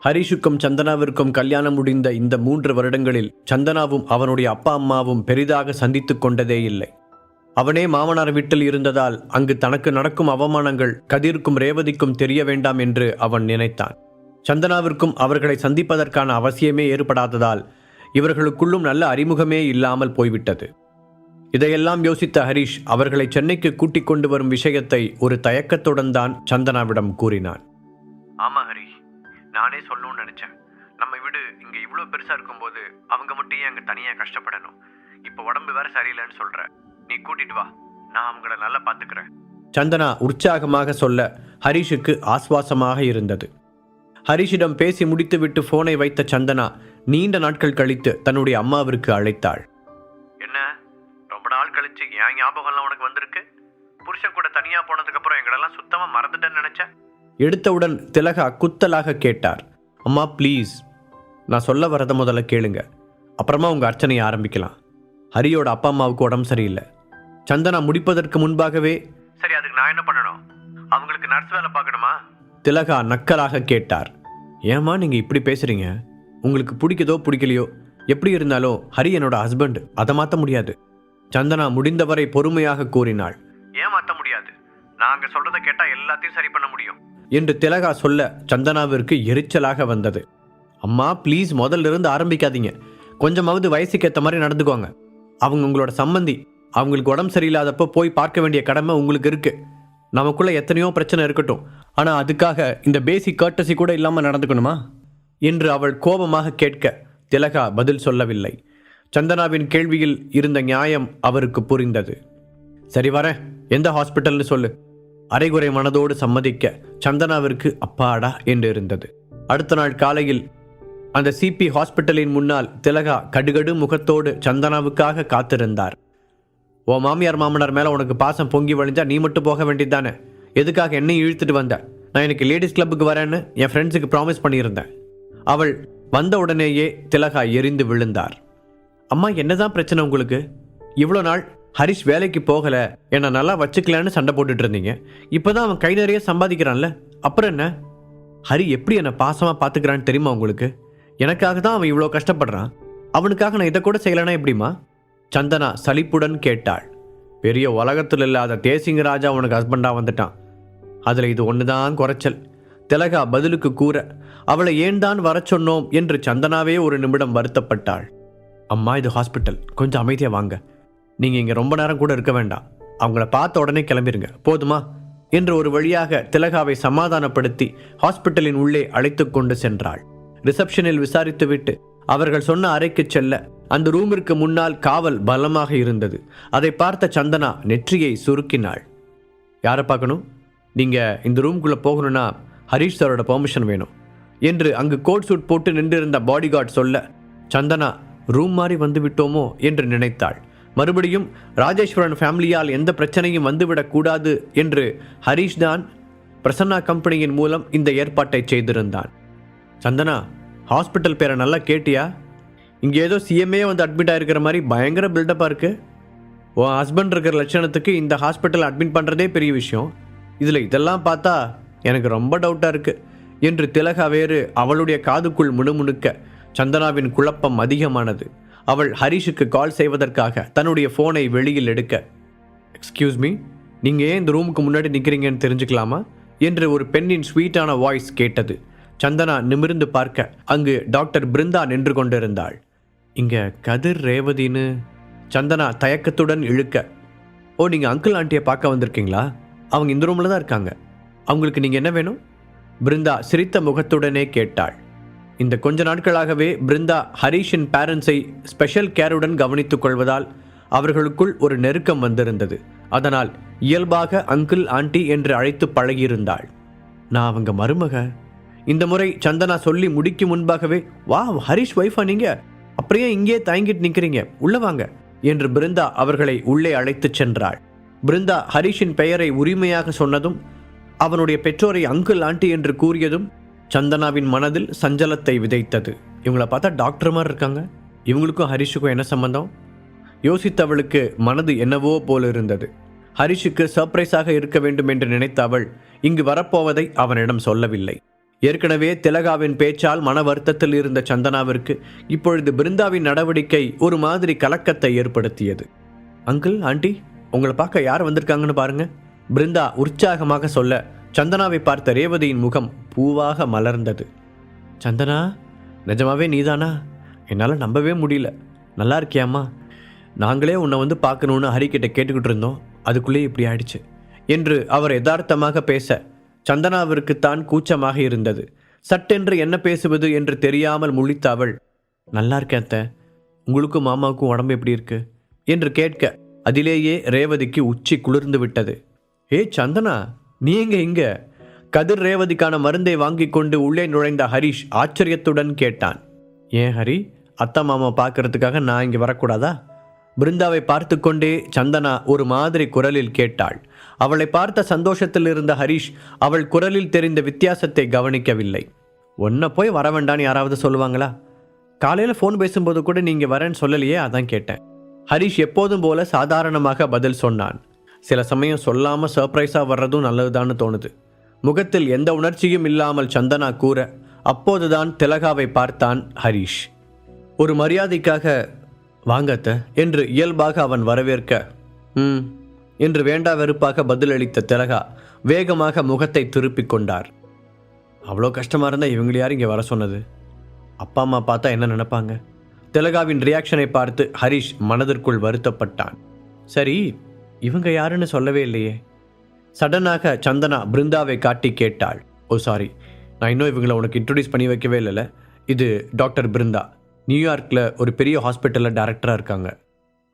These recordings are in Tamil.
ஹரிஷுக்கும் சந்தனாவிற்கும் கல்யாணம் முடிந்த இந்த 3 வருடங்களில் சந்தனாவும் அவனுடைய அப்பா அம்மாவும் பெரிதாக சந்தித்து கொண்டதே இல்லை. அவனே மாமனார் வீட்டில் இருந்ததால் அங்கு தனக்கு நடக்கும் அவமானங்கள் கதிர்க்கும் ரேவதிக்கும் தெரிய வேண்டாம் என்று அவன் நினைத்தான். சந்தனாவிற்கும் அவர்களை சந்திப்பதற்கான அவசியமே ஏற்படாததால் இவர்களுக்குள்ளும் நல்ல அறிமுகமே இல்லாமல் போய்விட்டது. இதையெல்லாம் யோசித்த ஹரிஷ் அவர்களை சென்னைக்கு கூட்டிக் கொண்டு வரும் விஷயத்தை ஒரு தயக்கத்துடன் தான் சந்தனாவிடம் கூறினான். ஆமா ஹரிஷ், நானே சொல்லணும்னு நினைச்சேன். நம்ம வீடு இங்க இவ்வளவு பெருசா இருக்கும்போது அவங்க மட்டும் ஏன் அங்க தனியா கஷ்டப்படணும்? இப்ப உடம்பு வேற சரியில்லைன்னு சொல்ற, நீ கூட்டிட்டு வா, நான் அவங்கள நல்லா பாத்துக்கிறேன். சந்தனா உற்சாகமாக சொல்ல ஹரிஷுக்கு ஆஸ்வாசமாக இருந்தது. ஹரிஷிடம் பேசி முடித்துவிட்டு போனை வைத்த சந்தனா நீண்ட நாட்கள் கழித்து தன்னுடைய அம்மாவிற்கு அழைத்தாள். என்ன, ரொம்ப நாள் கழிச்சு என் ஞாபகம்லாம் உனக்கு வந்திருக்கு? புருஷன் கூட தனியா போனதுக்கு அப்புறம் எங்களெல்லாம் சுத்தமா மறந்துட்டேன்னு நினைச்சேன். எடுத்தவுடன் திலகா குத்தலாக கேட்டார். அம்மா ப்ளீஸ், நான் சொல்ல வரதை முதல்ல கேளுங்க, அப்புறமா உங்கள் அர்ச்சனையை ஆரம்பிக்கலாம். ஹரியோட அப்பா அம்மாவுக்கு உடம்பு சரியில்லை. சந்தனா முடிப்பதற்கு முன்பாகவே, சரி அதுக்கு நான் என்ன பண்ணணும்? அவங்களுக்கு நர்ஸ் வேலை பார்க்கணுமா? திலகா நக்கலாக கேட்டார். ஏம்மா நீங்கள் இப்படி பேசுகிறீங்க? உங்களுக்கு பிடிக்குதோ பிடிக்கலையோ, எப்படி இருந்தாலும் ஹரி என்னோட ஹஸ்பண்ட், அதை மாற்ற முடியாது. சந்தனா முடிந்தவரை பொறுமையாக கூறினாள். ஏன் மாற்ற முடியாது? நாங்க சொல்றதை கேட்டா எல்லாத்தையும் சரி பண்ண முடியும் என்று திலகா சொல்ல சந்தனாவிற்கு எரிச்சலாக வந்தது. அம்மா ப்ளீஸ், முதல்ல இருந்து ஆரம்பிக்காதீங்க. கொஞ்சமாவது வயசுக்கு ஏற்ற மாதிரி நடந்துக்குவாங்க. அவங்க உங்களோட சம்பந்தி. அவங்களுக்கு உடம்பு சரியில்லாதப்போ போய் பார்க்க வேண்டிய கடமை உங்களுக்கு இருக்கு. நமக்குள்ள எத்தனையோ பிரச்சனை இருக்கட்டும், ஆனால் அதுக்காக இந்த பேசிக் கர்ட்டசி கூட இல்லாமல் நடந்துக்கணுமா என்று அவள் கோபமாக கேட்க திலகா பதில் சொல்லவில்லை. சந்தனாவின் கேள்வியில் இருந்த நியாயம் அவருக்கு புரிந்தது. சரி வரேன், எந்த ஹாஸ்பிட்டல்னு சொல்லு. அரைகுறை மனதோடு சம்மதிக்க சந்தனாவிற்கு அப்பாடா என்று இருந்தது. அடுத்த நாள் காலையில் அந்த சிபி ஹாஸ்பிட்டலின் முன்னால் திலகா கடுகடு முகத்தோடு சந்தனாவுக்காக காத்திருந்தார். ஓ மாமியார் மாமனார் மேலே உனக்கு பாசம் பொங்கி வழிஞ்சா நீ மட்டும் போக வேண்டியதானே? எதுக்காக என்னையும் இழுத்துட்டு வந்த? நான் எனக்கு லேடிஸ் கிளப்புக்கு வரேன்னு என் ஃப்ரெண்ட்ஸுக்கு ப்ராமிஸ் பண்ணியிருந்தேன். அவள் வந்த உடனேயே திலகா எரிந்து விழுந்தார். அம்மா என்னதான் பிரச்சனை உங்களுக்கு? இவ்வளோ நாள் ஹரிஷ் வேலைக்கு போகலை, என்னை நல்லா வச்சுக்கலான்னு சண்டை போட்டுட்டு இருந்தீங்க. இப்போதான் அவன் கை நிறைய சம்பாதிக்கிறான்ல, அப்புறம் என்ன? ஹரி எப்படி என்னை பாசமாக பார்த்துக்கிறான்னு தெரியுமா உங்களுக்கு? எனக்காக தான் அவன் இவ்வளோ கஷ்டப்படுறான். அவனுக்காக நான் இதை கூட செய்யலைன்னா எப்படிமா? சந்தனா சலிப்புடன் கேட்டாள். பெரிய உலகத்தில் இல்லாத தேசிங்க ராஜா உனக்கு ஹஸ்பண்டாக வந்துட்டான், அதில் இது ஒன்று தான் குறைச்சல். திலகா பதிலுக்கு கூற அவளை ஏன் தான் வர சொன்னோம் என்று சந்தனாவே ஒரு நிமிடம் வருத்தப்பட்டாள். அம்மா இது ஹாஸ்பிட்டல், கொஞ்சம் அமைதியாக வாங்க. நீங்கள் இங்கே ரொம்ப நேரம் கூட இருக்க வேண்டாம். அவங்கள பார்த்த உடனே கிளம்பிருங்க, போதுமா என்று ஒரு வழியாக திலகாவை சமாதானப்படுத்தி ஹாஸ்பிட்டலின் உள்ளே அழைத்து கொண்டு சென்றாள். ரிசப்ஷனில் விசாரித்துவிட்டு அவர்கள் சொன்ன அறைக்கு செல்ல அந்த ரூமிற்கு முன்னால் காவல் பலமாக இருந்தது. அதை பார்த்த சந்தனா நெற்றியை சுருக்கினாள். யாரை பார்க்கணும்? நீங்கள் இந்த ரூம்குள்ளே போகணும்னா ஹரிஷ் சாரோட பெர்மிஷன் வேணும் என்று அங்கு கோட் சூட் போட்டு நின்றிருந்த பாடிகார்ட் சொல்ல சந்தனா ரூம் மாறி வந்து விட்டோமோ என்று நினைத்தாள். மறுபடியும் ராஜேஸ்வரன் ஃபேமிலியால் எந்த பிரச்சனையும் வந்துவிடக்கூடாது என்று ஹரிஷ் தான் பிரசன்னா கம்பெனியின் மூலம் இந்த ஏற்பாட்டை செய்திருந்தான். சந்தனா, ஹாஸ்பிட்டல் பேரை நல்லா கேட்டியா? இங்கே ஏதோ சிஎம்ஏ வந்து அட்மிட் ஆகிருக்கிற மாதிரி பயங்கர பில்டப்பாக இருக்குது. உன் ஹஸ்பண்ட் இருக்கிற லட்சணத்துக்கு இந்த ஹாஸ்பிட்டல் அட்மிட் பண்ணுறதே பெரிய விஷயம். இதில் இதெல்லாம் பார்த்தா எனக்கு ரொம்ப டவுட்டாக இருக்குது என்று திலகா வேறு அவளுடைய காதுக்குள் முணுமுணுக்க சந்தனாவின் குழப்பம் அதிகமானது. அவள் ஹரிஷுக்கு கால் செய்வதற்காக தன்னுடைய ஃபோனை வெளியில் எடுக்க, எக்ஸ்கியூஸ் மீ, நீங்கள் ஏன் இந்த ரூமுக்கு முன்னாடி நிற்கிறீங்கன்னு தெரிஞ்சுக்கலாமா என்று ஒரு பெண்ணின் ஸ்வீட்டான வாய்ஸ் கேட்டது. சந்தனா நிமிர்ந்து பார்க்க அங்கு டாக்டர் பிருந்தா நின்று கொண்டிருந்தாள். இங்கே கதிர் ரேவதின்னு சந்தனா தயக்கத்துடன் இழுக்க, ஓ நீங்கள் அங்கிள் ஆண்டியை பார்க்க வந்திருக்கீங்களா? அவங்க இந்த ரூமில் தான் இருக்காங்க. அவங்களுக்கு நீங்கள் என்ன வேணும்? பிருந்தா சிரித்த முகத்துடனே கேட்டாள். இந்த கொஞ்ச நாட்களாகவே பிருந்தா ஹரிஷின் பேரண்ட்ஸை ஸ்பெஷல் கேருடன் கவனித்துக் கொள்வதால் அவர்களுக்குள் ஒரு நெருக்கம் வந்திருந்தது. அதனால் இயல்பாக அங்கிள் ஆண்டி என்று அழைத்து பழகியிருந்தாள். நான் அவங்க மருமக. இந்த முறை சந்தனா சொல்லி முடிக்கும் முன்பாகவே, வா ஹரிஷ் ஒய்ஃபா நீங்க, அப்படியே இங்கே தயங்கிட்டு நிற்கிறீங்க, உள்ள வாங்க என்று பிருந்தா அவர்களை உள்ளே அழைத்து சென்றாள். பிருந்தா ஹரிஷின் பெயரை உரிமையாக சொன்னதும் அவனுடைய பெற்றோரை அங்கிள் ஆண்டி என்று கூறியதும் சந்தனாவின் மனதில் சஞ்சலத்தை விதைத்தது. இவங்களை பார்த்தா டாக்டர் மாதிரி இருக்காங்க, இவங்களுக்கும் ஹரிஷுக்கும் என்ன சம்பந்தம்? யோசித்தவளுக்கு மனது என்னவோ போல இருந்தது. ஹரிஷுக்கு சர்ப்ரைஸாக இருக்க வேண்டும் என்று நினைத்த அவள் இங்கு வரப்போவதை அவனிடம் சொல்லவில்லை. ஏற்கனவே திலகாவின் பேச்சால் மன வருத்தத்தில் இருந்த சந்தனாவிற்கு இப்பொழுது பிருந்தாவின் நடவடிக்கை ஒரு மாதிரி கலக்கத்தை ஏற்படுத்தியது. அங்கிள், ஆண்டி, உங்களை பார்க்க யார் வந்திருக்காங்கன்னு பாருங்க. பிருந்தா உற்சாகமாக சொல்ல சந்தனாவை பார்த்த ரேவதியின் முகம் பூவாக மலர்ந்தது. சந்தனா, நிஜமாவே நீதானா? என்னால் நம்பவே முடியல. நல்லா இருக்கியாம்மா? நாங்களே உன்னை வந்து பார்க்கணுன்னு ஹரிக்கிட்ட கேட்டுக்கிட்டு இருந்தோம், அதுக்குள்ளே இப்படி ஆயிடுச்சு என்று அவர் யதார்த்தமாக பேச சந்தனாவிற்குத்தான் கூச்சமாக இருந்தது. சட்டென்று என்ன பேசுவது என்று தெரியாமல் முழித்த அவள், நல்லா இருக்கேன் அத்தை, உங்களுக்கும் மாமாவுக்கும் உடம்பு எப்படி இருக்கு என்று கேட்க அதிலேயே ரேவதிக்கு உச்சி குளிர்ந்து விட்டது. ஏ சந்தனா, நீ எங்க இங்க? கதிர் ரேவதிக்கான மருந்தை வாங்கி கொண்டு உள்ளே நுழைந்த ஹரிஷ் ஆச்சரியத்துடன் கேட்டான். ஏன் ஹரி, அத்தா மாமா பார்க்கறதுக்காக நான் இங்கே வரக்கூடாதா? பிருந்தாவை பார்த்து கொண்டே சந்தனா ஒரு மாதிரி குரலில் கேட்டாள். அவளை பார்த்த சந்தோஷத்தில் இருந்த ஹரிஷ் அவள் குரலில் தெரிந்த வித்தியாசத்தை கவனிக்கவில்லை. ஒன்றை போய் வர வேண்டான்னு யாராவது சொல்லுவாங்களா? காலையில் ஃபோன் பேசும்போது கூட நீங்கள் வரேன்னு சொல்லலையே, அதான் கேட்டேன். ஹரிஷ் எப்போதும் போல சாதாரணமாக பதில் சொன்னான். சில சமயம் சொல்லாமல் சர்ப்ரைஸாக வர்றதும் நல்லதுதான்னு தோணுது. முகத்தில் எந்த உணர்ச்சியும் இல்லாமல் சந்தனா கூற அப்போதுதான் திலகாவை பார்த்தான் ஹரிஷ். ஒரு மரியாதைக்காக வாங்கத்த என்று இயல்பாக அவன் வரவேற்க என்று வேண்டா வெறுப்பாக பதிலளித்த திலகா வேகமாக முகத்தை திருப்பிக் கொண்டார். அவ்வளோ கஷ்டமாக இருந்தால் இவங்களை யார் இங்கே வர சொன்னது? அப்பா அம்மா பார்த்தா என்ன நினைப்பாங்க? திலகாவின் ரியாக்ஷனை பார்த்து ஹரிஷ் மனதிற்குள் வருத்தப்பட்டான். சரி, இவங்க யாருன்னு சொல்லவே இல்லையே. சடனாக சந்தனா பிருந்தாவை காட்டி கேட்டாள். ஓ சாரி, நான் இன்னும் இவங்களை உனக்கு இன்ட்ரடியூஸ் பண்ணி வைக்கவே இல்லைல்ல. இது டாக்டர் பிருந்தா, நியூயார்க்கில் ஒரு பெரிய ஹாஸ்பிட்டலில் டைரக்டராக இருக்காங்க.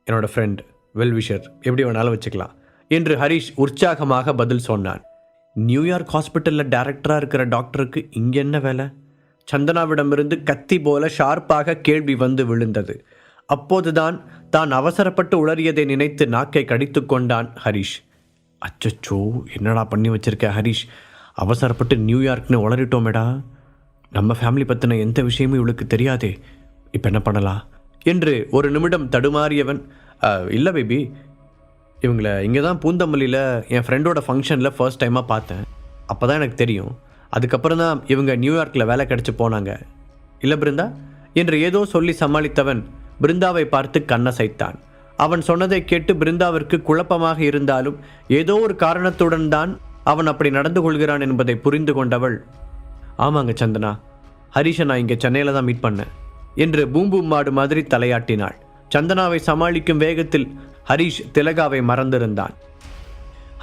என்னோடய ஃப்ரெண்ட், வெல்விஷர், எப்படி வேணாலும் வச்சுக்கலாம் என்று ஹரிஷ் உற்சாகமாக பதில் சொன்னான். நியூயார்க் ஹாஸ்பிட்டலில் டைரக்டராக இருக்கிற டாக்டருக்கு இங்கே என்ன வேலை? சந்தனாவிடமிருந்து கத்தி போல ஷார்ப்பாக கேள்வி வந்து விழுந்தது. அப்போதுதான் தான் அவசரப்பட்டு உளறியதை நினைத்து நாக்கை கடித்து கொண்டான் ஹரிஷ். அச்சச்சோ, என்னடா பண்ணி வச்சிருக்க ஹரிஷ்? அவசரப்பட்டு நியூயார்க்னு உளறிட்டோமேடா. நம்ம ஃபேமிலி பற்றின எந்த விஷயமும் இவளுக்கு தெரியாதே. இப்போ என்ன பண்ணலாம் என்று ஒரு நிமிடம் தடுமாறியவன், இல்லை பேபி, இவங்களை இங்கே தான் பூந்தமல்லியில் என் ஃப்ரெண்டோட ஃபங்க்ஷனில் ஃபர்ஸ்ட் டைமாக பார்த்தேன். அப்போ தான் எனக்கு தெரியும். அதுக்கப்புறம் தான் இவங்க நியூயார்க்கில் வேலை கிடச்சி போனாங்க. இல்லை பிருந்தா என்று ஏதோ சொல்லி சமாளித்தவன் பிருந்தாவை பார்த்து கண்ணசைத்தான். அவன் சொன்னதை கேட்டு பிருந்தாவிற்கு குழப்பமாக இருந்தாலும் ஏதோ ஒரு காரணத்துடன் தான் அவன் அப்படி நடந்து கொள்கிறான் என்பதை புரிந்து கொண்டவள், ஆமாங்க சந்தனா, ஹரிஷை நான் இங்கே சென்னையில் தான் மீட் பண்ணேன் என்று பூம்பூம் மாடு மாதிரி தலையாட்டினாள். சந்தனாவை சமாளிக்கும் வேகத்தில் ஹரிஷ் திலகாவை மறந்திருந்தான்.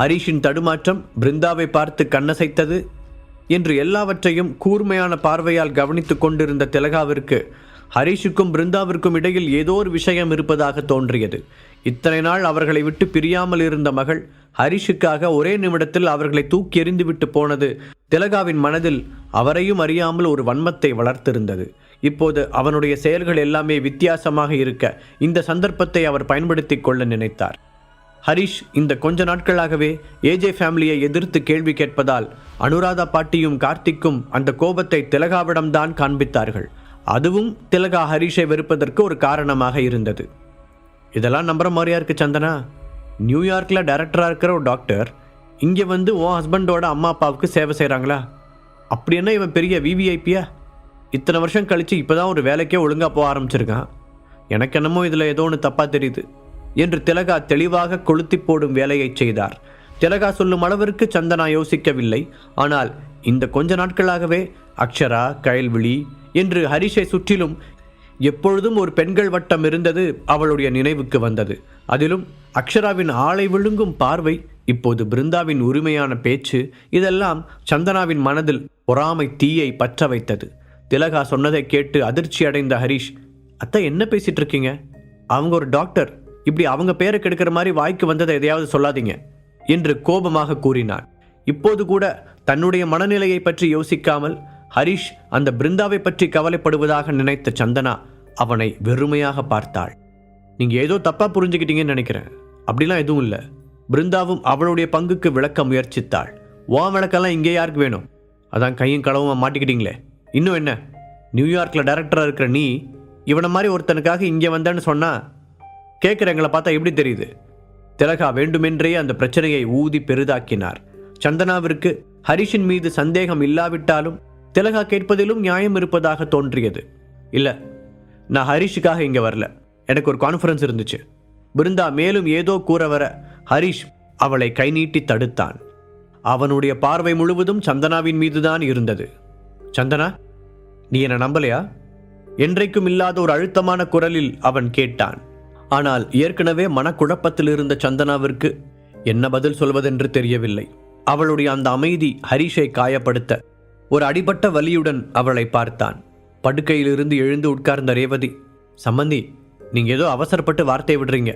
ஹரிஷின் தடுமாற்றம் பிருந்தாவை பார்த்து கண்ணசைத்தது என்று எல்லாவற்றையும் கூர்மையான பார்வையால் கவனித்து கொண்டிருந்த திலகாவிற்கு ஹரிஷுக்கும் பிருந்தாவிற்கும் இடையில் ஏதோ ஒரு விஷயம் இருப்பதாக தோன்றியது. இத்தனை நாள் அவர்களை விட்டு பிரியாமல் இருந்த மகள் ஹரிஷுக்காக ஒரே நிமிடத்தில் அவர்களை தூக்கி எறிந்துவிட்டு போனது திலகாவின் மனதில் அவரையும் அறியாமல் ஒரு வன்மத்தை வளர்த்திருந்தது. இப்போது அவனுடைய செயல்கள் எல்லாமே வித்தியாசமாக இருக்க இந்த சந்தர்ப்பத்தை அவர் பயன்படுத்தி கொள்ள நினைத்தார். ஹரிஷ் இந்த கொஞ்ச நாட்களாகவே ஏஜே ஃபேமிலியை எதிர்த்து கேள்வி கேட்பதால் அனுராதா பாட்டியும் கார்த்திக்கும் அந்த கோபத்தை திலகாவிடம்தான் காண்பித்தார்கள். அதுவும் திலகா ஹரிஷை வெறுப்பதற்கு ஒரு காரணமாக இருந்தது. இதெல்லாம் நம்புற மாதிரியா இருக்கு சந்தனா? நியூயார்க்கில் டைரக்டராக இருக்கிற ஒரு டாக்டர் இங்கே வந்து உன் ஹஸ்பண்டோட அம்மா அப்பாவுக்கு சேவை செய்கிறாங்களா? அப்படி என்ன இவன் பெரிய விவிஐபியா? இத்தனை வருஷம் கழித்து இப்போ தான் ஒரு வேலைக்கே ஒழுங்காக போக ஆரம்பிச்சிருக்கான். எனக்கு என்னமோ இதில் ஏதோ ஒன்று தப்பாக தெரியுது என்று திலகா தெளிவாக கொளுத்தி போடும் வேலையை செய்தார். திலகா சொல்லும் அளவிற்கு சந்தனா யோசிக்கவில்லை. ஆனால் இந்த கொஞ்ச நாட்களாகவே அக்ஷரா, கயல்விழி என்று ஹரிஷை சுற்றிலும் எப்பொழுதும் ஒரு பெண்கள் வட்டம் இருந்தது அவளுடைய நினைவுக்கு வந்தது. அதிலும் அக்ஷராவின் ஆளை விழுங்கும் பார்வை, இப்போது பிருந்தாவின் உரிமையான பேச்சு, இதெல்லாம் சந்தனாவின் மனதில் பொறாமை தீயை பற்ற வைத்தது. திலகா சொன்னதை கேட்டு அதிர்ச்சி அடைந்த ஹரிஷ், அத்தை என்ன பேசிட்டு இருக்கீங்க? அவங்க ஒரு டாக்டர், இப்படி அவங்க பேரை கெடுக்கிற மாதிரி வாய்க்கு வந்ததை எதையாவது சொல்லாதீங்க என்று கோபமாக கூறினான். இப்போது கூட தன்னுடைய மனநிலையை பற்றி யோசிக்காமல் ஹரிஷ் அந்த பிருந்தாவை பற்றி கவலைப்படுவதாக நினைத்த சந்தனா அவனை வெறுமையாக பார்த்தாள். நீங்கள் ஏதோ தப்பாக புரிஞ்சுக்கிட்டீங்கன்னு நினைக்கிறேன். அப்படிலாம் எதுவும் இல்லை. பிருந்தாவும் அவளுடைய பங்குக்கு விளக்க முயற்சித்தாள். உன் விளக்கெல்லாம் இங்கே யாருக்கு வேணும்? அதான் கையும் களவும் மாட்டிக்கிட்டீங்களே. இன்னும் என்ன? நியூயார்க்கில் டைரக்டராக இருக்கிற நீ இவனை மாதிரி ஒருத்தனுக்காக இங்கே வந்தேன்னு சொன்னால் கேட்குறவங்களை பார்த்தா எப்படி தெரியுது? திலகா வேண்டுமென்றே அந்த பிரச்சனையை ஊதி பெரிதாக்கினார். சந்தனாவிற்கு ஹரிஷின் மீது சந்தேகம் இல்லாவிட்டாலும் திலகா கேட்பதிலும் நியாயம் இருப்பதாக தோன்றியது. இல்லை, நான் ஹரிஷுக்காக இங்கே வரல, எனக்கு ஒரு கான்ஃபரன்ஸ் இருந்துச்சு. பிருந்தா மேலும் ஏதோ கூற வர ஹரிஷ் அவளை கை நீட்டி தடுத்தான். அவனுடைய பார்வை முழுவதும் சந்தனாவின் மீதுதான் இருந்தது. சந்தனா, நீ என்ன நம்பலையா? என்றைக்கும் இல்லாத ஒரு அழுத்தமான குரலில் அவன் கேட்டான். ஆனால் ஏற்கனவே மனக்குழப்பத்தில் இருந்த சந்தனாவிற்கு என்ன பதில் சொல்வதென்று தெரியவில்லை. அவளுடைய அந்த அமைதி ஹரிஷை காயப்படுத்த ஒரு அடிபட்ட வலியுடன் அவளை பார்த்தான். படுக்கையிலிருந்து எழுந்து உட்கார்ந்த ரேவதி, சம்பந்தி, நீங்க ஏதோ அவசரப்பட்டு வார்த்தை விடுறீங்க.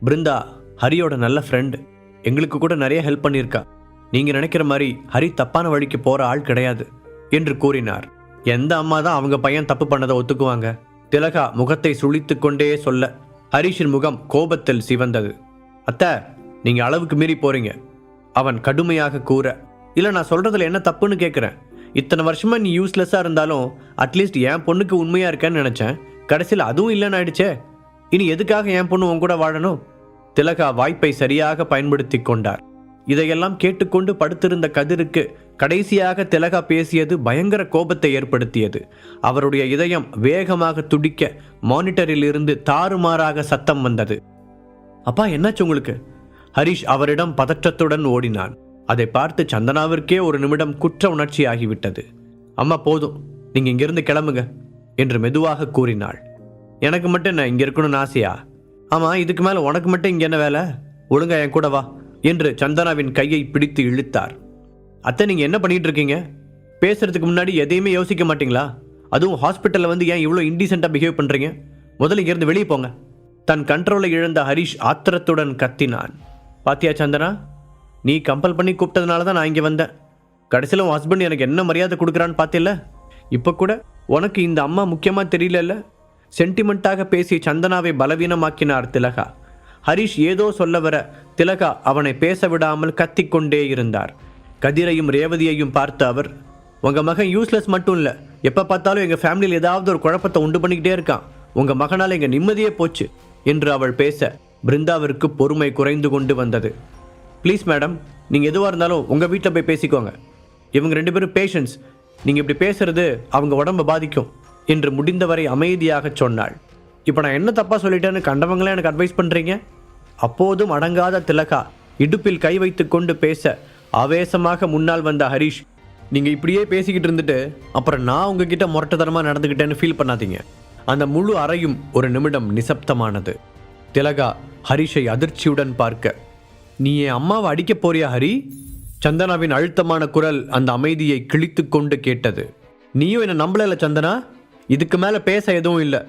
பிருந்தா ஹரியோட நல்ல ஃப்ரெண்டு, எங்களுக்கு கூட நிறைய ஹெல்ப் பண்ணியிருக்கா. நீங்க நினைக்கிற மாதிரி ஹரி தப்பான வழிக்கு போற ஆள் கிடையாது என்று கூறினார். எந்த அம்மா தான் அவங்க பையன் தப்பு பண்ணதை ஒத்துக்குவாங்க? திலகா முகத்தை சுழித்து கொண்டே சொல்ல ஹரிஷின் முகம் கோபத்தில் சிவந்தது. அத்தை, நீங்க அளவுக்கு மீறி போறீங்க, அவன் கடுமையாக கூற. இல்லை, நான் சொல்றதுல என்ன தப்புன்னு கேட்குறேன். இத்தனை வருஷமா நீ யூஸ்லெஸ்ஸாக இருந்தாலும் அட்லீஸ்ட் என் பொண்ணுக்கு உண்மையாக இருக்கேன்னு நினச்சேன். கடைசியில் அதுவும் இல்லைன்னு ஆயிடுச்சே. இனி எதுக்காக என் பொண்ணு உன் கூட வாழணும்? திலகா வாய்ப்பை சரியாக பயன்படுத்தி கொண்டார். இதையெல்லாம் கேட்டுக்கொண்டு படுத்திருந்த கதிருக்கு கடைசியாக திலகா பேசியது பயங்கர கோபத்தை ஏற்படுத்தியது. அவருடைய இதயம் வேகமாக துடிக்க மானிட்டரில் இருந்து தாறுமாறாக சத்தம் வந்தது. அப்பா, என்னாச்சு உங்களுக்கு? ஹரிஷ் அவரிடம் பதற்றத்துடன் ஓடினான். அதை பார்த்து சந்தனாவிற்கே ஒரு நிமிடம் குற்ற உணர்ச்சி ஆகிவிட்டது. அம்மா, போதும், நீங்க இங்கிருந்து கிளம்புங்க என்று மெதுவாக கூறினாள். எனக்கு மட்டும் என்ன இங்க இருக்கணும்னு ஆசையா? ஆமா, இதுக்கு மேல உனக்கு மட்டும் இங்க என்ன வேலை? ஒழுங்கா என் கூட வா என்று சந்தனாவின் கையை பிடித்து இழுத்தார். அத்தை, நீங்க என்ன பண்ணிட்டு இருக்கீங்க? பேசுறதுக்கு முன்னாடி எதையுமே யோசிக்க மாட்டீங்களா? அதுவும் ஹாஸ்பிட்டல்ல வந்து ஏன் இவ்வளோ இன்டீசென்ட்டா பிஹேவ் பண்றீங்க? முதல்ல இங்கிருந்து வெளியே போங்க. தன் கண்ட்ரோலை இழந்த ஹரிஷ் ஆத்திரத்துடன் கத்தினான். பாத்தியா சந்தனா, நீ கம்பல் பண்ணி கூப்பிட்டதுனால தான் நான் இங்கே வந்தேன். கடைசியில் உன் ஹஸ்பண்ட் எனக்கு என்ன மரியாதை கொடுக்குறான்னு பார்த்தில்ல? இப்போ கூட உனக்கு இந்த அம்மா முக்கியமாக தெரியல. சென்டிமெண்ட்டாக பேசி சந்தனாவை பலவீனமாக்கினார் திலகா. ஹரிஷ் ஏதோ சொல்ல வர திலகா அவனை பேச விடாமல் கத்திக்கொண்டே இருந்தார். கதிரையும் ரேவதியையும் பார்த்த அவர், உங்கள் மகன் யூஸ்லெஸ் மட்டும் இல்லை, எப்போ பார்த்தாலும் எங்கள் ஃபேமிலியில் ஏதாவது ஒரு குழப்பத்தை உண்டு பண்ணிக்கிட்டே இருக்கான். உங்கள் மகனால் எங்கள் நிம்மதியே போச்சு என்று அவள் பேச பிருந்தாவிற்கு பொறுமை குறைந்து கொண்டு வந்தது. ப்ளீஸ் மேடம், நீங்கள் எதுவாக இருந்தாலும் உங்கள் வீட்டில் போய் பேசிக்கோங்க. இவங்க 2 பேரும் பேஷண்ட்ஸ். நீங்கள் இப்படி பேசுறது அவங்க உடம்பை பாதிக்கும் என்று முடிந்தவரை அமைதியாக சொன்னாள். இப்போ நான் என்ன தப்பாக சொல்லிட்டேன்னு கண்டவங்களே எனக்கு அட்வைஸ் பண்ணுறீங்க? அப்போதும் அடங்காத திலகா இடுப்பில் கை வைத்து கொண்டு பேச ஆவேசமாக முன்னால் வந்த ஹரிஷ், நீங்கள் இப்படியே பேசிக்கிட்டு இருந்துட்டு அப்புறம் நான் உங்ககிட்ட முரட்டுத்தனமாக நடந்துக்கிட்டேன்னு ஃபீல் பண்ணாதீங்க. அந்த முழு அறையும் ஒரு நிமிடம் நிசப்தமானது. திலகா ஹரிஷை அதிர்ச்சியுடன் பார்க்க, நீ என் அம்மாவை அடிக்க போறியா ஹரி? சந்தனாவின் அழுத்தமான குரல் அந்த அமைதியை கிழித்து கொண்டு கேட்டது. நீயும் என்ன நம்பல சந்தனா? இதுக்கு மேல பேச எதுவும் இல்லை,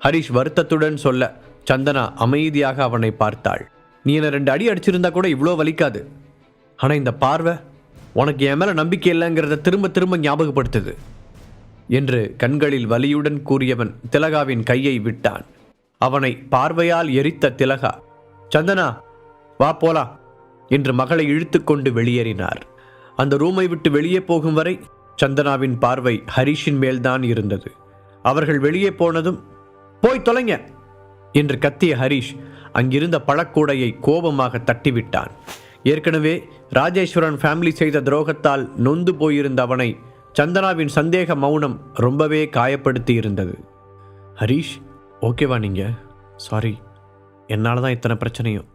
ஹரிஷ் வருத்தத்துடன் சொல்ல சந்தனா அமைதியாக அவனை பார்த்தாள். நீ என்ன 2 அடி அடிச்சிருந்தா கூட இவ்வளோ வலிக்காது. ஆனால் இந்த பார்வை உனக்கு என் மேல நம்பிக்கை இல்லைங்கிறத திரும்ப திரும்ப ஞாபகப்படுத்துது என்று கண்களில் வலியுடன் கூறியவன் திலகாவின் கையை விட்டான். அவனை பார்வையால் எரித்த திலகா, சந்தனா வா போலாம் என்று மகளை இழுத்து கொண்டு வெளியேறினார். அந்த ரூமை விட்டு வெளியே போகும் வரை சந்தனாவின் பார்வை ஹரிஷின் மேல்தான் இருந்தது. அவர்கள் வெளியே போனதும், போய் தொலைங்க என்று கத்திய ஹரிஷ் அங்கிருந்த பழக்கூடையை கோபமாக தட்டிவிட்டான். ஏற்கனவே ராஜேஸ்வரன் ஃபேமிலி செய்த துரோகத்தால் நொந்து போயிருந்த அவனை சந்தனாவின் சந்தேக மௌனம் ரொம்பவே காயப்படுத்தி இருந்தது. ஹரிஷ், ஓகேவா நீங்க? சாரி, என்னால் தான் இத்தனை பிரச்சனையும்.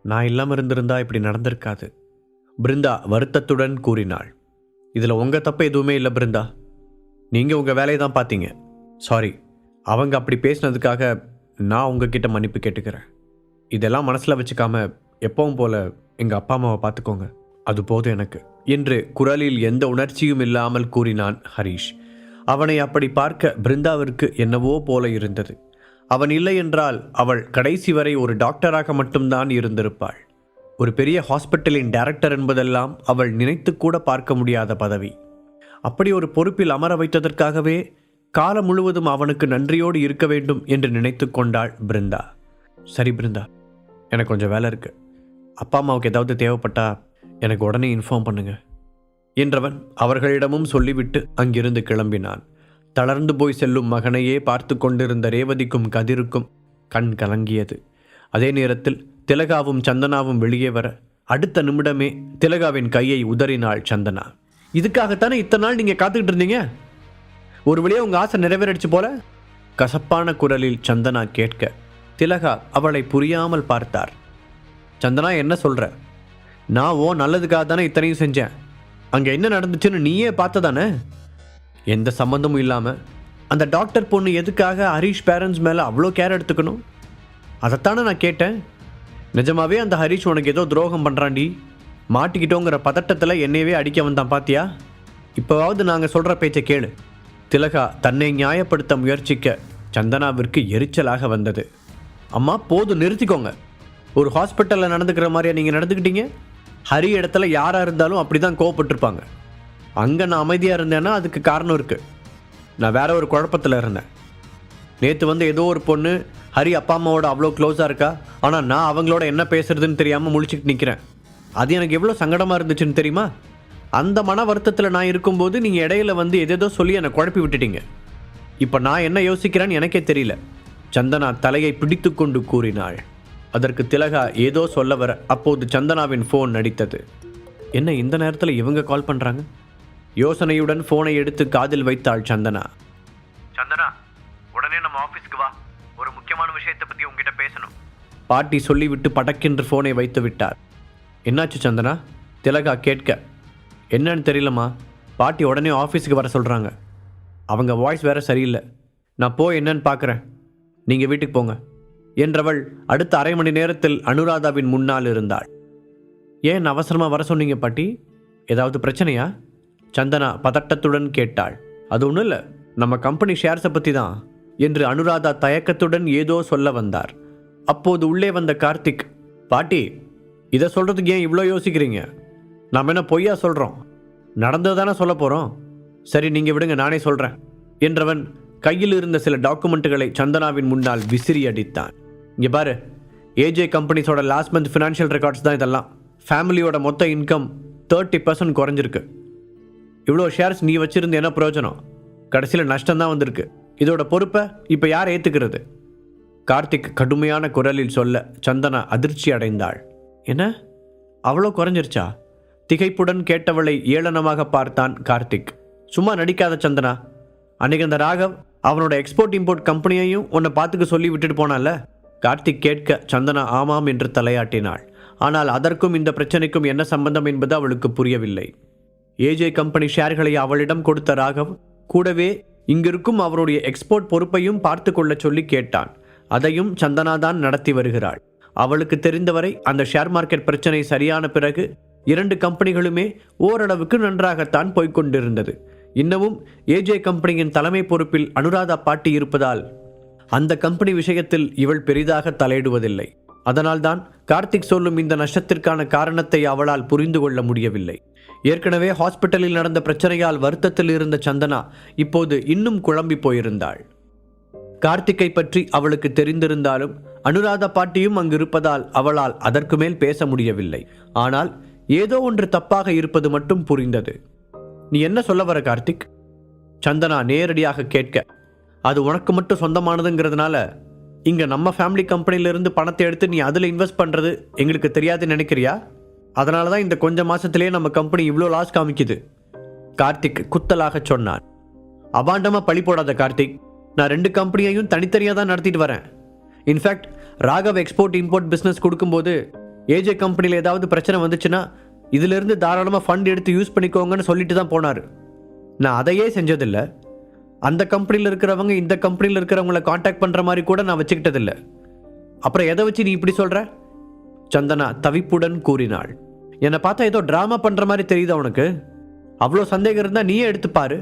நான் இல்லாமல் இருந்திருந்தா இப்படி நடந்திருக்காது, பிருந்தா வருத்தத்துடன் கூறினாள். இதில் உங்கள் தப்பு எதுவுமே இல்லை பிருந்தா, நீங்கள் உங்கள் வேலையை தான் பார்த்தீங்க. சாரி, அவங்க அப்படி பேசினதுக்காக நான் உங்ககிட்ட மன்னிப்பு கேட்டுக்கிறேன். இதெல்லாம் மனசில் வச்சுக்காம எப்பவும் போல எங்கள் அப்பா அம்மாவை பார்த்துக்கோங்க, அது போதும் எனக்கு என்று குரலில் எந்த உணர்ச்சியும் இல்லாமல் கூறினான் ஹரிஷ். அவனை அப்படி பார்க்க பிருந்தாவிற்கு என்னவோ போல இருந்தது. அவன் இல்லை என்றால் அவள் கடைசி வரை ஒரு டாக்டராக மட்டும்தான் இருந்திருப்பாள். ஒரு பெரிய ஹாஸ்பிட்டலின் டைரக்டர் என்பதெல்லாம் அவள் நினைத்து கூட பார்க்க முடியாத பதவி. அப்படி ஒரு பொறுப்பில் அமர வைத்ததற்காகவே காலம் முழுவதும் அவனுக்கு நன்றியோடு இருக்க வேண்டும் என்று நினைத்து கொண்டாள் பிருந்தா. சரி பிருந்தா, எனக்கு கொஞ்சம் வேலை இருக்கு, அப்பா அம்மாவுக்கு ஏதாவது தேவைப்பட்டா எனக்கு உடனே இன்ஃபார்ம் பண்ணுங்க என்றவன் அவர்களிடமும் சொல்லிவிட்டு அங்கிருந்து கிளம்பினான். தளர்ந்து போய் செல்லும் மகனையே பார்த்து கொண்டிருந்த ரேவதிக்கும் கதிருக்கும் கண் கலங்கியது. அதே நேரத்தில் திலகாவும் சந்தனாவும் வெளியே வர அடுத்த நிமிடமே திலகாவின் கையை உதறினாள் சந்தனா. இதுக்காகத்தானே இத்தனை நாள் நீங்கள் காத்துக்கிட்டு இருந்தீங்க? ஒரு வழியாக உங்கள் ஆசை நிறைவேறிடுச்சு போல. கசப்பான குரலில் சந்தனா கேட்க திலகா அவளை புரியாமல் பார்த்தார். சந்தனா, என்ன சொல்கிற? நான் நல்லதுக்காக தானே இத்தனையும் செஞ்சேன். அங்கே என்ன நடந்துச்சுன்னு நீயே பார்த்ததானே? எந்த சம்மந்தமும் இல்லாமல் அந்த டாக்டர் பொண்ணு எதுக்காக ஹரிஷ் பேரண்ட்ஸ் மேலே அவ்வளோ கேர் எடுத்துக்கணும்? அதைத்தானே நான் கேட்டேன். நிஜமாவே அந்த ஹரிஷ் உனக்கு ஏதோ துரோகம் பண்ணுறாண்டி, மாட்டிக்கிட்டோங்கிற பதட்டத்தில் என்னையவே அடிக்க வந்தான் பாத்தியா? இப்போவாவது நாங்கள் சொல்கிற பேச்சை கேளு. திலகா தன்னை நியாயப்படுத்த முயற்சிக்க சந்தனாவிற்கு எரிச்சலாக வந்தது. அம்மா, போதும், நிறுத்திக்கோங்க. ஒரு ஹாஸ்பிட்டலில் நடந்துக்கிற மாதிரியா நீங்கள் நடந்துக்கிட்டீங்க? ஹரி இடத்துல யாராக இருந்தாலும் அப்படி தான் கோவப்பட்டிருப்பாங்க. அங்கே நான் அமைதியாக இருந்தேன்னா அதுக்கு காரணம் இருக்குது. நான் வேற ஒரு குழப்பத்தில் இருந்தேன். நேற்று ஏதோ ஒரு பொண்ணு ஹரி அப்பா அம்மாவோட அவ்வளோ க்ளோஸாக இருக்கா, ஆனால் நான் அவங்களோட என்ன பேசுறதுன்னு தெரியாமல் முழிச்சிட்டு நிற்கிறேன். அது எனக்கு எவ்வளோ சங்கடமாக இருந்துச்சுன்னு தெரியுமா? அந்த மன வருத்தத்தில் நான் இருக்கும்போது நீங்கள் இடையில எதேதோ சொல்லி என்னை குழப்பி விட்டுட்டீங்க. இப்போ நான் என்ன யோசிக்கிறேன்னு எனக்கே தெரியல. சந்தனா தலையை பிடித்து கொண்டு கூறினாள். அதற்கு திலகா ஏதோ சொல்ல வர அப்போது சந்தனாவின் ஃபோன் அடித்தது. என்ன இந்த நேரத்தில் இவங்க கால் பண்ணுறாங்க? யோசனையுடன் ஃபோனை எடுத்து காதில் வைத்தாள் சந்தனா. சந்தனா, உடனே நம்ம ஆஃபீஸ்க்கு வா, ஒரு முக்கியமான விஷயத்தை பற்றி உங்ககிட்ட பேசணும். பாட்டி சொல்லிவிட்டு படக்கென்று ஃபோனை வைத்து விட்டார். என்னாச்சு சந்தனா? திலகா கேட்க. என்னன்னு தெரியலம்மா, பாட்டி உடனே ஆஃபீஸுக்கு வர சொல்கிறாங்க. அவங்க வாய்ஸ் வேற சரியில்லை. நான் போய் என்னன்னு பார்க்குறேன், நீங்கள் வீட்டுக்கு போங்க என்றவள் அடுத்த அரை மணி நேரத்தில் அனுராதாவின் முன்னால் இருந்தாள். ஏன் அவசரமாக வர சொன்னீங்க பாட்டி? ஏதாவது பிரச்சனையா? சந்தனா பதட்டத்துடன் கேட்டாள். அது ஒன்றும் இல்லை, நம்ம கம்பெனி ஷேர்ஸை பற்றி தான் என்று அனுராதா தயக்கத்துடன் ஏதோ சொல்ல வந்தார். அப்போது உள்ளே வந்த கார்த்திக், பாட்டி இதை சொல்கிறதுக்கு ஏன் இவ்வளோ யோசிக்கிறீங்க? நாம் என்ன பொய்யா சொல்கிறோம்? நடந்தது தானே சொல்ல போகிறோம். சரி, நீங்கள் விடுங்க, நானே சொல்கிறேன் என்றவன் கையில் இருந்த சில டாக்குமெண்ட்டுகளை சந்தனாவின் முன்னால் விசிறி அடித்தான். இங்கே பாரு, ஏஜே கம்பெனிஸோட லாஸ்ட் மந்த் ஃபினான்ஷியல் ரெக்கார்ட்ஸ் தான் இதெல்லாம். ஃபேமிலியோட மொத்த இன்கம் 30% குறைஞ்சிருக்கு. இவ்வளோ ஷேர்ஸ் நீ வச்சிருந்து என்ன பிரயோஜனம்? கடைசியில் நஷ்டம்தான் வந்திருக்கு. இதோட பொறுப்பை இப்போ யார் ஏற்றுக்கிறது? கார்த்திக் கடுமையான குரலில் சொல்ல சந்தனா அதிர்ச்சி அடைந்தாள். என்ன, அவ்வளோ குறைஞ்சிருச்சா? திகைப்புடன் கேட்டவளை ஏளனமாக பார்த்தான் கார்த்திக். சும்மா நடிக்காத சந்தனா. அன்னைக்கு அந்த ராகவ் அவனோட எக்ஸ்போர்ட் இம்போர்ட் கம்பெனியையும் உன்னை பார்த்துக்க சொல்லி விட்டுட்டு போனால? கார்த்திக் கேட்க சந்தனா ஆமாம் என்று தலையாட்டினாள். ஆனால் அதற்கும் இந்த பிரச்சனைக்கும் என்ன சம்பந்தம் என்பது அவளுக்கு புரியவில்லை. ஏஜே கம்பெனி ஷேர்களை அவளிடம் கொடுத்த ராகவ் கூடவே இங்கிருக்கும் அவருடைய எக்ஸ்போர்ட் பொறுப்பையும் பார்த்து கொள்ள சொல்லி கேட்டான். அதையும் சந்தனா தான் நடத்தி வருகிறாள். அவளுக்கு தெரிந்தவரை அந்த ஷேர் மார்க்கெட் பிரச்சனை சரியான பிறகு 2 கம்பெனிகளுமே ஓரளவுக்கு நன்றாகத்தான் போய்கொண்டிருந்தது. இன்னமும் ஏஜே கம்பெனியின் தலைமை பொறுப்பில் அனுராதா பாட்டி இருப்பதால் அந்த கம்பெனி விஷயத்தில் இவள் பெரிதாக தலையிடுவதில்லை. அதனால்தான் கார்த்திக் சொல்லும் இந்த நஷ்டத்திற்கான காரணத்தை அவளால் புரிந்து கொள்ள முடியவில்லை. ஏற்கனவே ஹாஸ்பிட்டலில் நடந்த பிரச்சனையால் வருத்தத்தில் இருந்த சந்தனா இப்போது இன்னும் குழம்பி போயிருந்தாள். கார்த்திக்கை பற்றி அவளுக்கு தெரிந்திருந்தாலும் அனுராதா பாட்டியும் அங்கு இருப்பதால் அவளால் அதற்கு மேல் பேச முடியவில்லை. ஆனால் ஏதோ ஒன்று தப்பாக இருப்பது மட்டும் புரிந்தது. நீ என்ன சொல்ல வர கார்த்திக்? சந்தனா நேரடியாக கேட்க. அது உனக்கு மட்டும் சொந்தமானதுங்கிறதுனால இங்கே நம்ம ஃபேமிலி கம்பெனியிலிருந்து பணத்தை எடுத்து நீ அதில் இன்வெஸ்ட் பண்ணுறது எங்களுக்கு தெரியாதுன்னு நினைக்கிறியா? அதனால தான் இந்த கொஞ்ச மாதத்திலே நம்ம கம்பெனி இவ்வளோ லாஸ் காமிக்குது. கார்த்திக் குத்தலாக சொன்னான். அபாண்டமாக பழி போடாத கார்த்திக். நான் 2 கம்பெனியையும் தனித்தனியாக தான் நடத்திட்டு வரேன். In fact Raghav export import business கொடுக்கும்போது ஏஜே கம்பெனியில் ஏதாவது பிரச்சனை வந்துச்சுன்னா இதிலிருந்து தாராளமாக ஃபண்ட் எடுத்து யூஸ் பண்ணிக்கோங்கன்னு சொல்லிட்டு தான் போனார். நான் அதையே செஞ்சதில்லை. அந்த கம்பெனியில் இருக்கிறவங்க இந்த கம்பெனியில் இருக்கிறவங்கள காண்டாக்ட் பண்ணுற மாதிரி கூட நான் வச்சுக்கிட்டதில்லை. அப்புறம் எதை வச்சு நீ இப்படி சொல்கிற? சந்தனா தவிப்புடன் கூறினாள். என்னை பார்த்தா ஏதோ ட்ராமா பண்ணுற மாதிரி தெரியுதா உனக்கு? அவ்வளோ சந்தேகம் இருந்தால் நீயே எடுத்துப்பாரு.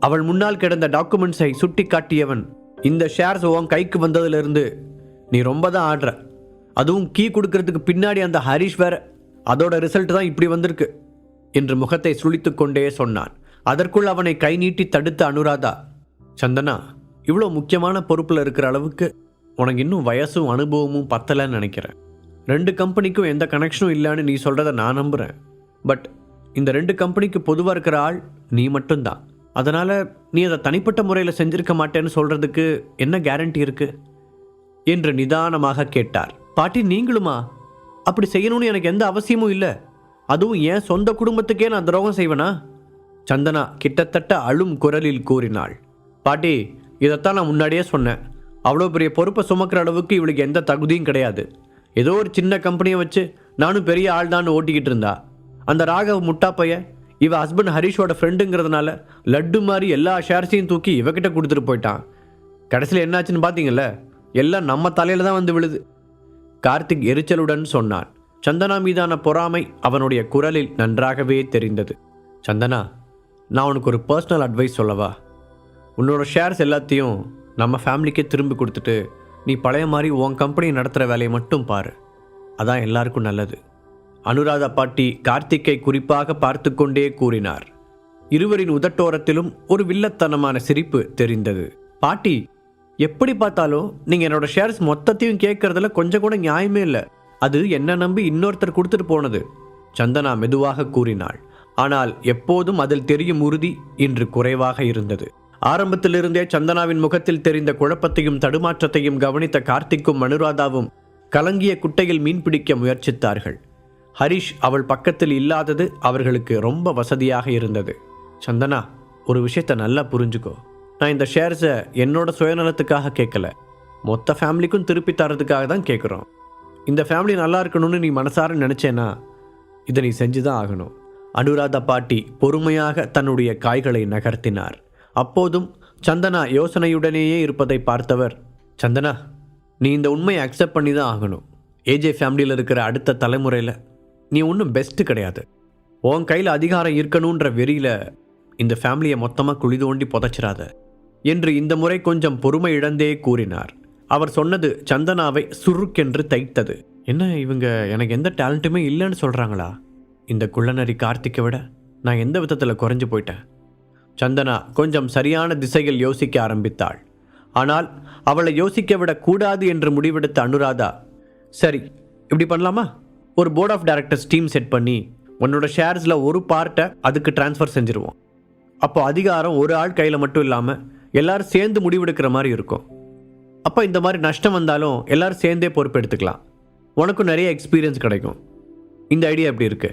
அவள் முன்னால் கிடந்த டாக்குமெண்ட்ஸை சுட்டி காட்டியவன், இந்த ஷேர்ஸ் உன் கைக்கு வந்ததுலேருந்து நீ ரொம்ப தான் ஆடுற. அதுவும் கீ கொடுக்கறதுக்கு பின்னாடி அந்த ஹரிஷ் வேற. அதோட ரிசல்ட் தான் இப்படி வந்திருக்கு என்று முகத்தை சுளித்து கொண்டே சொன்னான். அதற்குள் அவனை கை நீட்டி தடுத்த அனுராதா, சந்தனா, இவ்வளோ முக்கியமான பொறுப்பில் இருக்கிற அளவுக்கு உனக்கு இன்னும் வயசும் அனுபவமும் பத்தலைன்னு நினைக்கிறேன். 2 கம்பெனிக்கும் எந்த கனெக்ஷனும் இல்லைன்னு நீ சொல்கிறத நான் நம்புகிறேன். பட் இந்த 2 கம்பெனிக்கு பொதுவாக இருக்கிற ஆள் நீ மட்டும்தான். அதனால் நீ அதை தனிப்பட்ட முறையில் செஞ்சிருக்க மாட்டேன்னு சொல்கிறதுக்கு என்ன கேரண்டி இருக்கு என்று நிதானமாக கேட்டார். பாட்டி, நீங்களுமா? அப்படி செய்யணும்னு எனக்கு எந்த அவசியமும் இல்லை. அதுவும் என் சொந்த குடும்பத்துக்கே நான் துரோகம் செய்வேனா? சந்தனா கிட்டத்தட்ட அழும் குரலில் கூறினாள். பாட்டி, இதைத்தான் நான் முன்னாடியே சொன்னேன். அவ்வளோ பெரிய பொறுப்பை சுமக்கிற அளவுக்கு இவளுக்கு எந்த தகுதியும் கிடையாது. ஏதோ ஒரு சின்ன கம்பெனியை வச்சு நானும் பெரிய ஆள் தான் ஓட்டிக்கிட்டு இருந்தா. அந்த ராகவ் முட்டாப்பைய இவ ஹஸ்பண்ட் ஹரிஷோட ஃப்ரெண்டுங்கிறதுனால லட்டு மாதிரி எல்லா ஷேர்ஸையும் தூக்கி இவகிட்ட கொடுத்துட்டு போயிட்டான். கடைசியில் என்னாச்சுன்னு பார்த்தீங்கல்ல, எல்லாம் நம்ம தலையில் தான் வந்து விழுது. கார்த்திக் எரிச்சலுடன் சொன்னான். சந்தனா மீதான பொறாமை அவனுடைய குரலில் நன்றாகவே தெரிந்தது. சந்தனா, நான் உனக்கு ஒரு பர்சனல் அட்வைஸ் சொல்லவா? உன்னோட ஷேர்ஸ் எல்லாத்தையும் நம்ம ஃபேமிலிக்கே திரும்பி கொடுத்துட்டு நீ பழைய மாதிரி உன் கம்பெனி நடத்துகிற வேலையை மட்டும் பாரு. அதான் எல்லாருக்கும் நல்லது. அனுராதா பாட்டி கார்த்திக்கை குறிப்பாக பார்த்து கொண்டே கூறினார். இருவரின் உதட்டோரத்திலும் ஒரு வில்லத்தனமான சிரிப்பு தெரிந்தது. பாட்டி, எப்படி பார்த்தாலும் நீங்கள் என்னோட ஷேர்ஸ் மொத்தத்தையும் கேட்கறதுல கொஞ்சம் கூட நியாயமே இல்லை. அது என்ன நம்பி இன்னொருத்தர் கொடுத்துட்டு போனது. சந்தனா மெதுவாக கூறினாள். ஆனால் எப்போதும் அதில் தெரியும் உறுதி இன்று குறைவாக இருந்தது. ஆரம்பத்திலிருந்தே சந்தனாவின் முகத்தில் தெரிந்த குழப்பத்தையும் தடுமாற்றத்தையும் கவனித்த கார்த்திக்கும் அனுராதாவும் கலங்கிய குட்டையில் மீன் பிடிக்க முயற்சித்தார்கள். ஹரிஷ் அவள் பக்கத்தில் இல்லாதது அவர்களுக்கு ரொம்ப வசதியாக இருந்தது. சந்தனா, ஒரு விஷயத்தை நல்லா புரிஞ்சுக்கோ. நான் இந்த ஷேர்ஸை என்னோட சுயநலத்துக்காக கேட்கல, மொத்த ஃபேமிலிக்கும் திருப்பி தரதுக்காக தான் கேட்குறோம். இந்த ஃபேமிலி நல்லா இருக்கணும்னு நீ மனசார நினச்சேன்னா இதை நீ செஞ்சுதான் ஆகணும். அனுராதா பாட்டி பொறுமையாக தன்னுடைய காய்களை நகர்த்தினார். அப்போதும் சந்தனா யோசனையுடனேயே இருப்பதை பார்த்தவர், சந்தனா, நீ இந்த உண்மையை அக்செப்ட் பண்ணி தான் ஆகணும். ஏஜே ஃபேமிலியில் இருக்கிற அடுத்த தலைமுறையில் நீ ஒன்றும் பெஸ்ட்டு கிடையாது. உன் கையில் அதிகாரம் இருக்கணுன்ற வெறியில் இந்த ஃபேமிலியை மொத்தமாக குழி தோண்டி புதைச்சிடாத என்று இந்த முறை கொஞ்சம் பொறுமை இழந்தே கூறினார். அவர் சொன்னது சந்தனாவை சுருக்கென்று தைத்தது. என்ன, இவங்க எனக்கு எந்த டேலண்ட்டுமே இல்லைன்னு சொல்கிறாங்களா? இந்த குள்ளநரி கார்த்திக்கை விட நான் எந்த விதத்தில் குறைஞ்சு போயிட்டேன்? சந்தனா கொஞ்சம் சரியான திசையில் யோசிக்க ஆரம்பித்தாள். ஆனால் அவளை யோசிக்க விடக்கூடாது என்று முடிவெடுத்த அனுராதா, சரி, இப்படி பண்ணலாமா? ஒரு board of directors team set பண்ணி உன்னோட ஷேர்ஸில் ஒரு பார்ட்டை அதுக்கு டிரான்ஸ்ஃபர் செஞ்சுருவோம். அப்போ அதிகாரம் ஒரு ஆள் கையில் மட்டும் இல்லாமல் எல்லாரும் சேர்ந்து முடிவெடுக்கிற மாதிரி இருக்கும். அப்போ இந்த மாதிரி நஷ்டம் வந்தாலும் எல்லாரும் சேர்ந்தே பொறுப்பு எடுத்துக்கலாம். உனக்கும் நிறைய எக்ஸ்பீரியன்ஸ் கிடைக்கும். இந்த ஐடியா எப்படி இருக்கு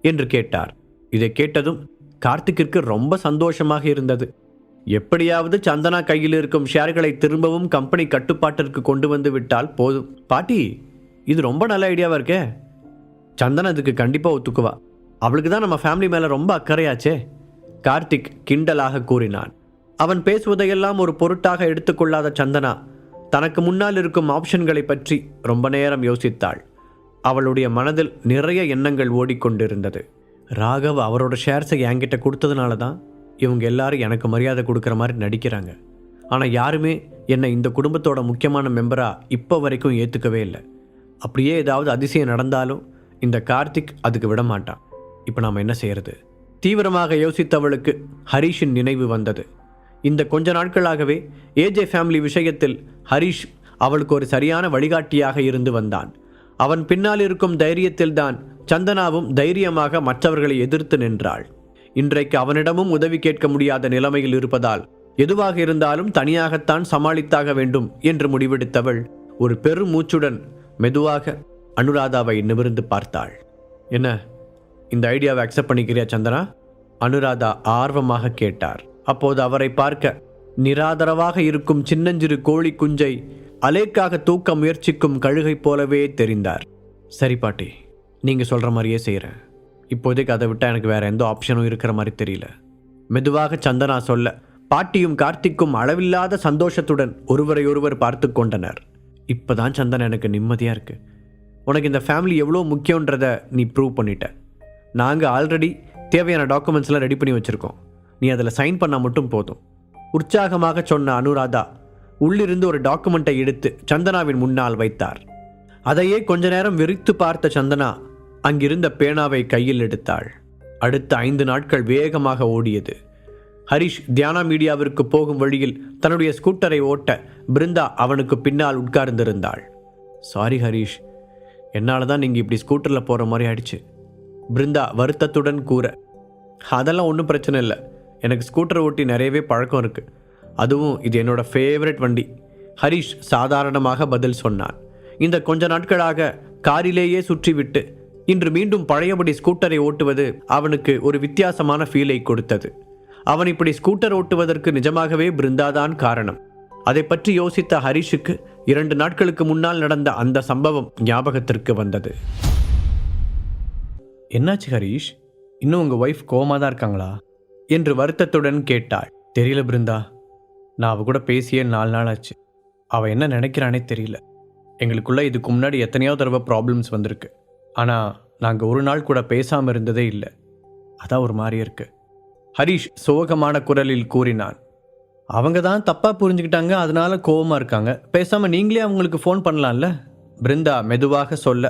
என்று கேட்டார். இதை கேட்டதும் கார்த்திக்கிற்கு ரொம்ப சந்தோஷமாக இருந்தது. எப்படியாவது சந்தனா கையில் இருக்கும் ஷேர்களை திரும்பவும் கம்பெனி கட்டுப்பாட்டிற்கு கொண்டு வந்து விட்டால் போதும். பாட்டி, இது ரொம்ப நல்ல ஐடியாவாக இருக்கே. சந்தனா இதுக்கு கண்டிப்பாக ஒத்துக்குவா. அவளுக்கு தான் நம்ம ஃபேமிலி மேலே ரொம்ப அக்கறையாச்சே, கார்த்திக் கிண்டலாக கூறினான். அவன் பேசுவதையெல்லாம் ஒரு பொருட்டாக எடுத்துக்கொள்ளாத சந்தனா தனக்கு முன்னால் இருக்கும் ஆப்ஷன்களை பற்றி ரொம்ப நேரம் யோசித்தாள். அவளுடைய மனதில் நிறைய எண்ணங்கள் ஓடிக்கொண்டிருந்தது. ராகவ் அவரோட ஷேர்ஸை என்கிட்ட கொடுத்ததுனால தான் இவங்க எல்லாரும் எனக்கு மரியாதை கொடுக்குற மாதிரி நடிக்கிறாங்க. ஆனால் யாருமே என்னை இந்த குடும்பத்தோட முக்கியமான மெம்பராக இப்போ வரைக்கும் ஏற்றுக்கவே இல்லை. அப்படியே ஏதாவது அதிசயம் நடந்தாலும் இந்த கார்த்திக் அதுக்கு விட மாட்டான். இப்போ நாம் என்ன செய்யறது? தீவிரமாக யோசித்தவளுக்கு ஹரிஷின் நினைவு வந்தது. இந்த கொஞ்ச நாட்களாகவே ஏஜே ஃபேமிலி விஷயத்தில் ஹரிஷ் அவளுக்கு ஒரு சரியான வழிகாட்டியாக இருந்து வந்தான். அவன் பின்னால் இருக்கும் தைரியத்தில்தான் சந்தனாவும் தைரியமாக மற்றவர்களை எதிர்த்து நின்றாள். இன்றைக்கு அவனிடமும் உதவி கேட்க முடியாத நிலைமையில் இருப்பதால் எதுவாக இருந்தாலும் தனியாகத்தான் சமாளித்தாக வேண்டும் என்று முடிவெடுத்தவள் ஒரு பெரும் மூச்சுடன் மெதுவாக அனுராதாவை நிமிர்ந்து பார்த்தாள். என்ன, இந்த ஐடியாவை அக்செப்ட் பண்ணிக்கிறியா சந்தனா? அனுராதா ஆர்வமாக கேட்டார். அப்போது அவரை பார்க்க நிராதரவாக இருக்கும் சின்னஞ்சிறு கோழி குஞ்சை அலேக்காக தூக்க முயற்சிக்கும் கழுகை போலவே தெரிந்தார். சரி பாட்டி, நீங்கள் சொல்கிற மாதிரியே செய்கிறேன். இப்போதைக்கு அதை விட்டால் எனக்கு வேறு எந்த ஆப்ஷனும் இருக்கிற மாதிரி தெரியல. மெதுவாக சந்தனா சொல்ல பாட்டியும் கார்த்திக்கும் அளவில்லாத சந்தோஷத்துடன் ஒருவரையொருவர் பார்த்து கொண்டனர். இப்போ தான் சந்தனா எனக்கு நிம்மதியாக இருக்குது. உனக்கு இந்த ஃபேமிலி எவ்வளோ முக்கியன்றதை நீ ப்ரூவ் பண்ணிட்ட. நாங்கள் ஆல்ரெடி தேவையான டாக்குமெண்ட்ஸ்லாம் ரெடி பண்ணி வச்சுருக்கோம். நீ அதில் சைன் பண்ணால் மட்டும் போதும். உற்சாகமாக சொன்ன அனுராதா உள்ளிருந்து ஒரு டாக்குமெண்ட்டை எடுத்து சந்தனாவின் முன்னால் வைத்தார். அதையே கொஞ்ச நேரம் வெறித்து பார்த்த சந்தனா அங்கிருந்த பேனாவை கையில் எடுத்தாள். அடுத்த 5 நாட்கள் வேகமாக ஓடியது. ஹரிஷ் தியானா மீடியாவிற்கு போகும் வழியில் தன்னுடைய ஸ்கூட்டரை ஓட்ட பிருந்தா அவனுக்கு பின்னால் உட்கார்ந்திருந்தாள். சாரி ஹரிஷ், என்னால் தான் நீங்கள் இப்படி ஸ்கூட்டரில் போகிற மாதிரி ஆயிடுச்சு, பிருந்தா வருத்தத்துடன் கூற. அதெல்லாம் ஒன்றும் பிரச்சனை இல்லை, எனக்கு ஸ்கூட்டரை ஓட்டி நிறையவே பழக்கம் இருக்குது. அதுவும் இது என்னோட ஃபேவரட் வண்டி, ஹரிஷ் சாதாரணமாக பதில் சொன்னான். இந்த கொஞ்ச நாட்களாக காரிலேயே சுற்றிவிட்டு இன்று மீண்டும் பழையபடி ஸ்கூட்டரை ஓட்டுவது அவனுக்கு ஒரு வித்தியாசமான ஃபீலை கொடுத்தது. அவன் இப்படி ஸ்கூட்டர் ஓட்டுவதற்கு நிஜமாகவே பிருந்தாதான் காரணம். அதை பற்றி யோசித்த ஹரிஷுக்கு 2 நாட்களுக்கு முன்னால் நடந்த அந்த சம்பவம் ஞாபகத்திற்கு வந்தது. என்னாச்சு ஹரிஷ், இன்னும் உங்கள் ஒய்ஃப் கோவமாக தான் இருக்காங்களா என்று வருத்தத்துடன் கேட்டாள். தெரியல பிருந்தா, நான் அவ கூட பேசியே 4 நாள் ஆச்சு. அவள் என்ன நினைக்கிறானே தெரியல. எங்களுக்குள்ள இதுக்கு முன்னாடி எத்தனையோ தடவை ப்ராப்ளம்ஸ் வந்திருக்கு. ஆனால் நாங்கள் ஒரு நாள் கூட பேசாமல் இருந்ததே இல்லை. அதான் ஒரு மாதிரி இருக்கு. ஹரிஷ் சோகமான குரலில் கூறினான். அவங்க தான் தப்பாக புரிஞ்சுக்கிட்டாங்க, அதனால கோவமாக இருக்காங்க. பேசாமல் நீங்களே அவங்களுக்கு ஃபோன் பண்ணலாம்ல. பிருந்தா மெதுவாக சொல்ல.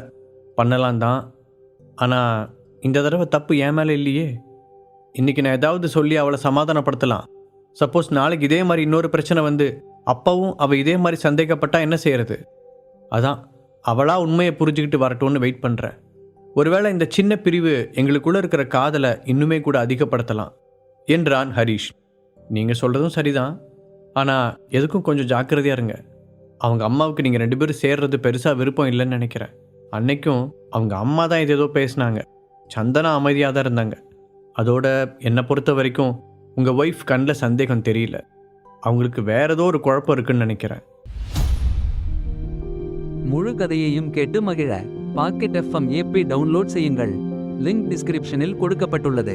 பண்ணலாம் தான், ஆனால் இந்த தடவை தப்பு என் மேலே இல்லையே. இன்றைக்கி நான் ஏதாவது சொல்லி அவளை சமாதானப்படுத்தலாம். சப்போஸ் நாளைக்கு இதே மாதிரி இன்னொரு பிரச்சனை வந்து அப்பவும் அவள் இதே மாதிரி சந்தேகப்பட்டா என்ன செய்யறது? அதான் அவளா உண்மையை புரிஞ்சுக்கிட்டு வரட்டும்னு வெயிட் பண்ணுறேன். ஒருவேளை இந்த சின்ன பிரிவு எங்களுக்குள்ளே இருக்கிற காதலை இன்னுமே கூட அதிகப்படுத்தலாம் என்றான் ஹரிஷ். நீங்கள் சொல்கிறதும் சரிதான், ஆனால் எதுக்கும் கொஞ்சம் ஜாக்கிரதையாக இருங்க. அவங்க அம்மாவுக்கு நீங்கள் 2 பேரும் சேர்றது பெருசாக விருப்பம் இல்லைன்னு நினைக்கிறேன். அன்னைக்கும் அவங்க அம்மா தான் ஏதோ பேசினாங்க. சந்தனா அமைதியாக தான் இருந்தாங்க. அதோட என்னை பொறுத்த வரைக்கும் உங்கள் ஒய்ஃப் கண்ணில் சந்தேகம் தெரியல. அவங்களுக்கு வேற ஏதோ ஒரு குழப்பம் இருக்குன்னு நினைக்கிறேன். முழு கதையையும் கேட்டு மகிழ பாக்கெட் FM ஆப்பை டவுன்லோட் செய்யுங்கள். லிங்க் டிஸ்கிரிப்ஷனில் கொடுக்கப்பட்டுள்ளது.